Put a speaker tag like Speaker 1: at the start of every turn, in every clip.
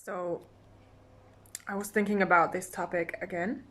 Speaker 1: So I was thinking about this topic again,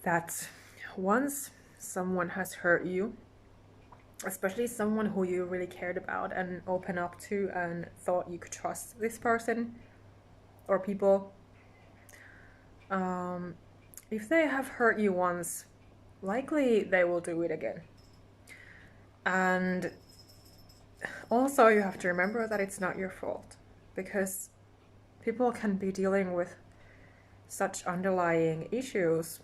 Speaker 1: that once someone has hurt you, especially someone who you really cared about and open up to and thought you could trust this person or people, if they have hurt you once, likely they will do it again. And also you have to remember that it's not your fault, because people can be dealing with such underlying issues,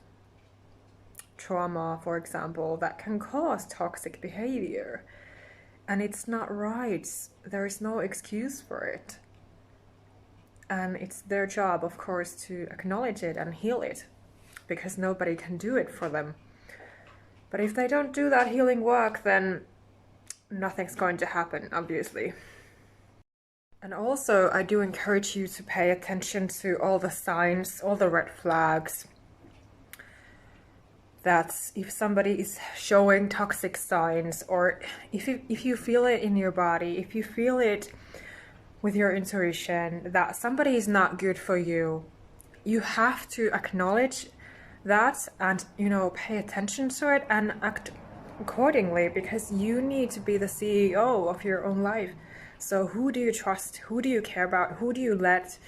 Speaker 1: trauma, for example, that can cause toxic behavior. And it's not right. There is no excuse for it. And it's their job, of course, to acknowledge it and heal it, because nobody can do it for them. But if they don't do that healing work, then nothing's going to happen, obviously. And also, I do encourage you to pay attention to all the signs, all the red flags. That if somebody is showing toxic signs, or if you feel it in your body, if you feel it with your intuition that somebody is not good for you, you have to acknowledge that and, pay attention to it and act accordingly, because you need to be the CEO of your own life. So who do you trust? Who do you care about? Who do you let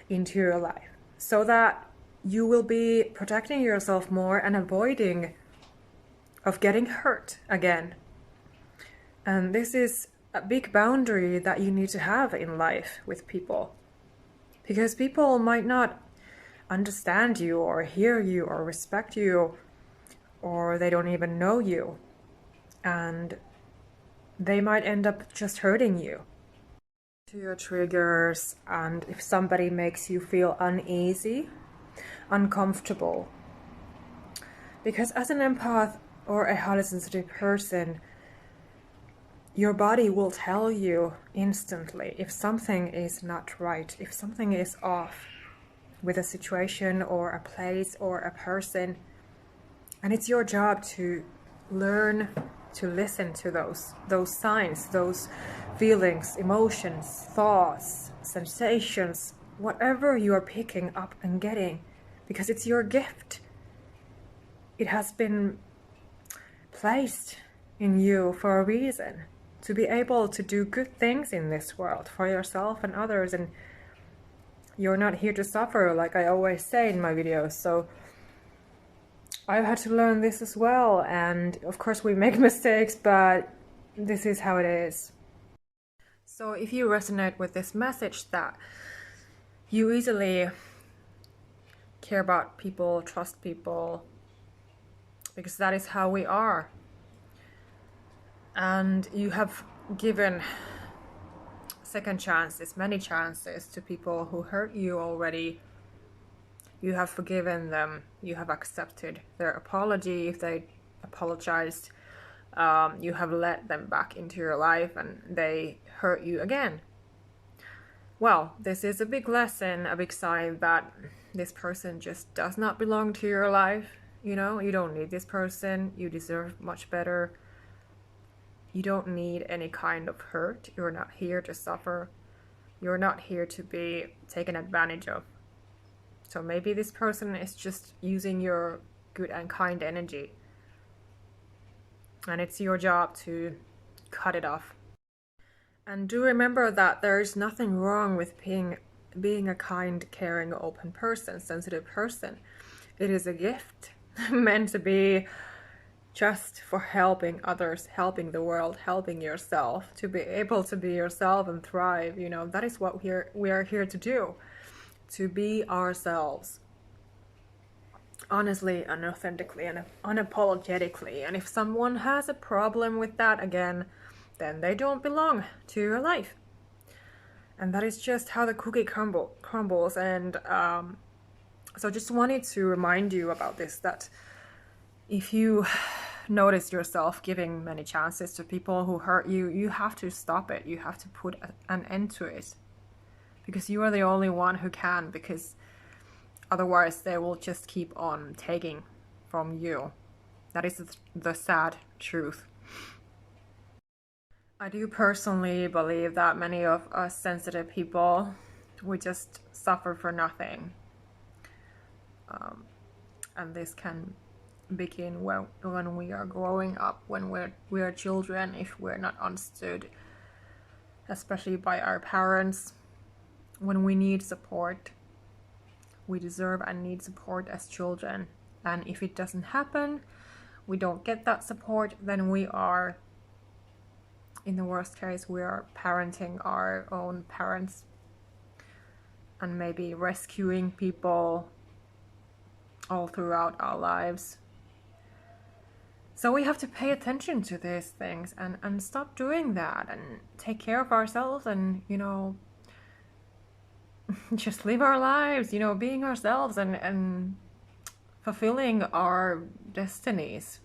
Speaker 1: into your life? So that you will be protecting yourself more and avoiding of getting hurt again. And this is a big boundary that you need to have in life with people, because people might not understand you or hear you or respect you, or they don't even know you, and they might end up just hurting you. To your triggers, and if somebody makes you feel uneasy, uncomfortable, because as an empath or a highly sensitive person, your body will tell you instantly if something is not right, if something is off with a situation or a place or a person. And it's your job to learn to listen to those signs, those feelings, emotions, thoughts, sensations, whatever you are picking up and getting, because it's your gift. It has been placed in you for a reason, to be able to do good things in this world for yourself and others. And you're not here to suffer, like I always say in my videos. So I've had to learn this as well, and of course we make mistakes, but this is how it is. So if you resonate with this message that you easily care about people, trust people, because that is how we are, and you have given second chances, many chances, to people who hurt you already, you have forgiven them, you have accepted their apology if they apologized, you have let them back into your life and they hurt you again. Well, this is a big lesson, a big sign that this person just does not belong to your life. You don't need this person, you deserve much better. You don't need any kind of hurt. You're not here to suffer. You're not here to be taken advantage of. So maybe this person is just using your good and kind energy, and it's your job to cut it off. And do remember that there is nothing wrong with being a kind, caring, open person, sensitive person. It is a gift meant to be just for helping others, helping the world, helping yourself, to be able to be yourself and thrive. That is what we are here to do, to be ourselves, honestly and authentically and unapologetically. And if someone has a problem with that, again, then they don't belong to your life. And that is just how the cookie crumbles. And so just wanted to remind you about this, that if you notice yourself giving many chances to people who hurt you, you have to stop it. You have to put an end to it, because you are the only one who can, because otherwise they will just keep on taking from you. That is the sad truth. I do personally believe that many of us sensitive people we just suffer for nothing. And this can begin when we are growing up, when we are children, if we're not understood, especially by our parents. When we need support, we deserve and need support as children, and if it doesn't happen, we don't get that support, then we are, in the worst case, we are parenting our own parents and maybe rescuing people all throughout our lives. So we have to pay attention to these things and stop doing that and take care of ourselves and, you know, just live our lives, you know, being ourselves and fulfilling our destinies.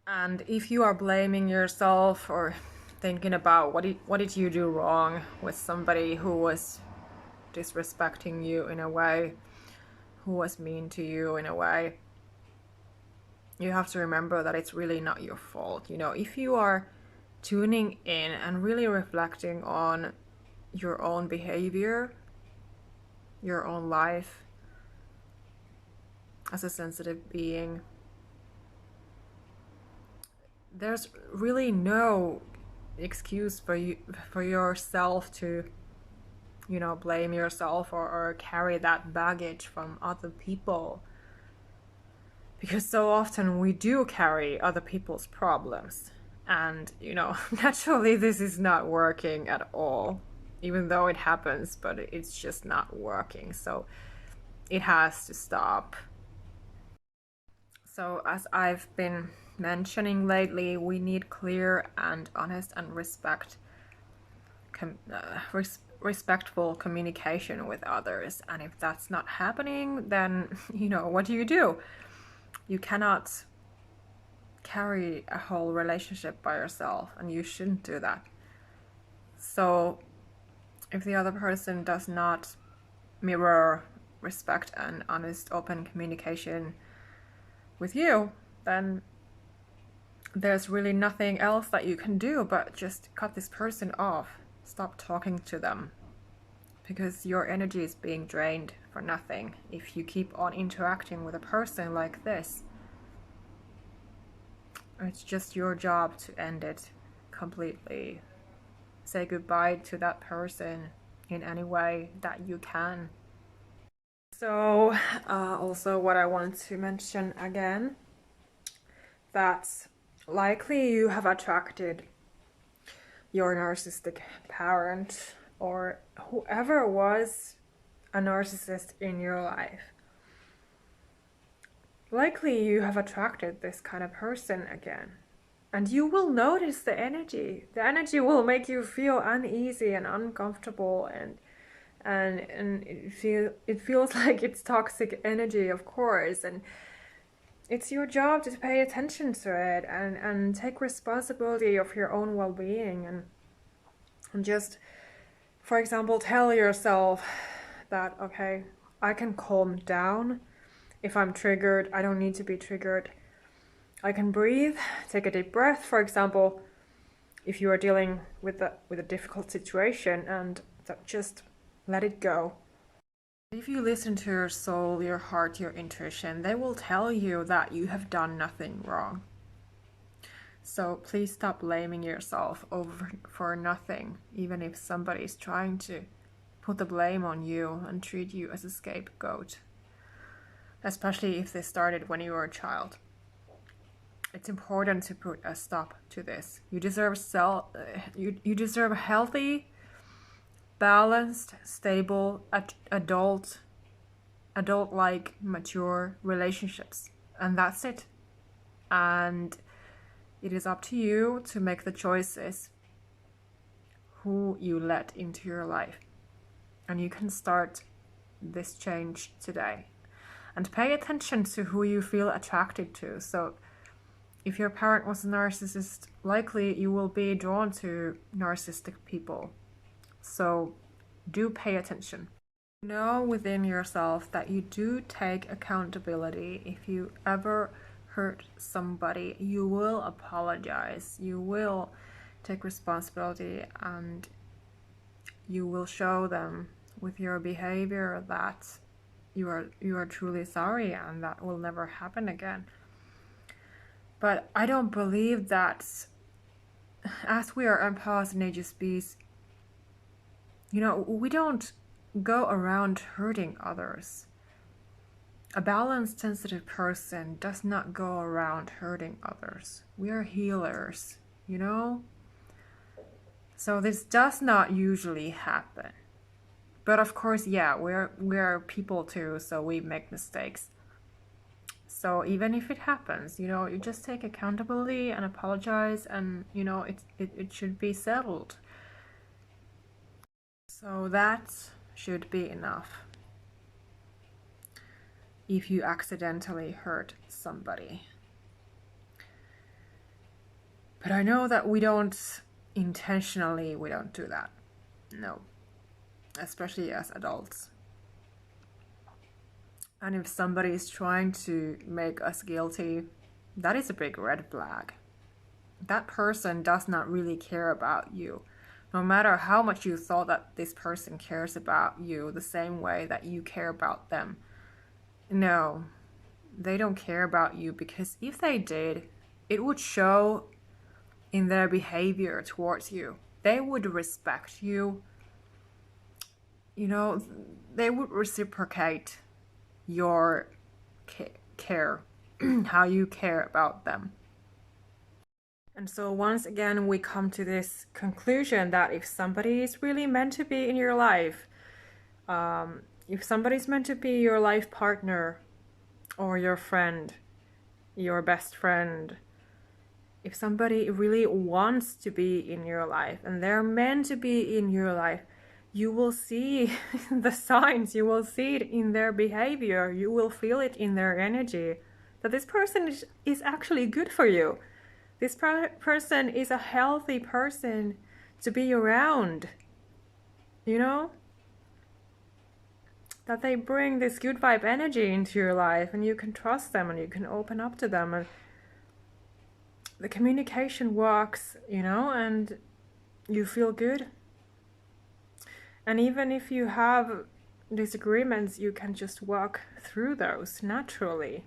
Speaker 1: And if you are blaming yourself or thinking about what did you do wrong with somebody who was disrespecting you in a way, who was mean to you in a way, you have to remember that it's really not your fault. You know, if you are tuning in and really reflecting on your own behavior, your own life as a sensitive being, there's really no excuse for you, for yourself to, you know, blame yourself or carry that baggage from other people. Because so often we do carry other people's problems. And, you know, naturally this is not working at all. Even though it happens, but it's just not working. So it has to stop. So as I've been mentioning lately, we need clear and honest and respectful communication with others. And if that's not happening, then, you know, what do? You cannot carry a whole relationship by yourself, and you shouldn't do that. So if the other person does not mirror respect and honest, open communication with you, then there's really nothing else that you can do but just cut this person off. Stop talking to them, because your energy is being drained for nothing if you keep on interacting with a person like this. It's just your job to end it completely. Say goodbye to that person in any way that you can. So also what I want to mention again, that likely you have attracted your narcissistic parent or whoever was a narcissist in your life. Likely you have attracted this kind of person again. And you will notice the energy. The energy will make you feel uneasy and uncomfortable, and it feels like it's toxic energy, of course. And it's your job to pay attention to it and take responsibility of your own well-being and just, for example, tell yourself that, okay, I can calm down. If I'm triggered, I don't need to be triggered. I can breathe, take a deep breath, for example, if you are dealing with a difficult situation, and just let it go. If you listen to your soul, your heart, your intuition, they will tell you that you have done nothing wrong. So please stop blaming yourself for nothing, even if somebody is trying to put the blame on you and treat you as a scapegoat. Especially if they started when you were a child. It's important to put a stop to this. You deserve you deserve healthy, balanced, stable, adult-like, mature relationships, and that's it. And it is up to you to make the choices who you let into your life, and you can start this change today. And pay attention to who you feel attracted to. So if your parent was a narcissist, likely you will be drawn to narcissistic people. So do pay attention. Know within yourself that you do take accountability. If you ever hurt somebody, you will apologize. You will take responsibility, and you will show them with your behavior that you are truly sorry, and that will never happen again. But I don't believe that, as we are empaths and HSPs, we don't go around hurting others. A balanced, sensitive person does not go around hurting others. We are healers, So this does not usually happen. But of course, yeah, we're people too, so we make mistakes. So even if it happens, you just take accountability and apologize, and it should be settled. So that should be enough if you accidentally hurt somebody. But I know that we don't do that. No. Especially as adults. And if somebody is trying to make us guilty, that is a big red flag. That person does not really care about you. No matter how much you thought that this person cares about you the same way that you care about them. No, they don't care about you, because if they did, it would show in their behavior towards you. They would respect you. They would reciprocate your care, how you care about them. And so once again, we come to this conclusion that if somebody is really meant to be in your life, if somebody's meant to be your life partner or your friend, your best friend, if somebody really wants to be in your life and they're meant to be in your life, you will see the signs, you will see it in their behavior, you will feel it in their energy, that this person is actually good for you. This person is a healthy person to be around, that they bring this good vibe energy into your life, and you can trust them and you can open up to them, and the communication works, and you feel good. And even if you have disagreements, you can just walk through those naturally.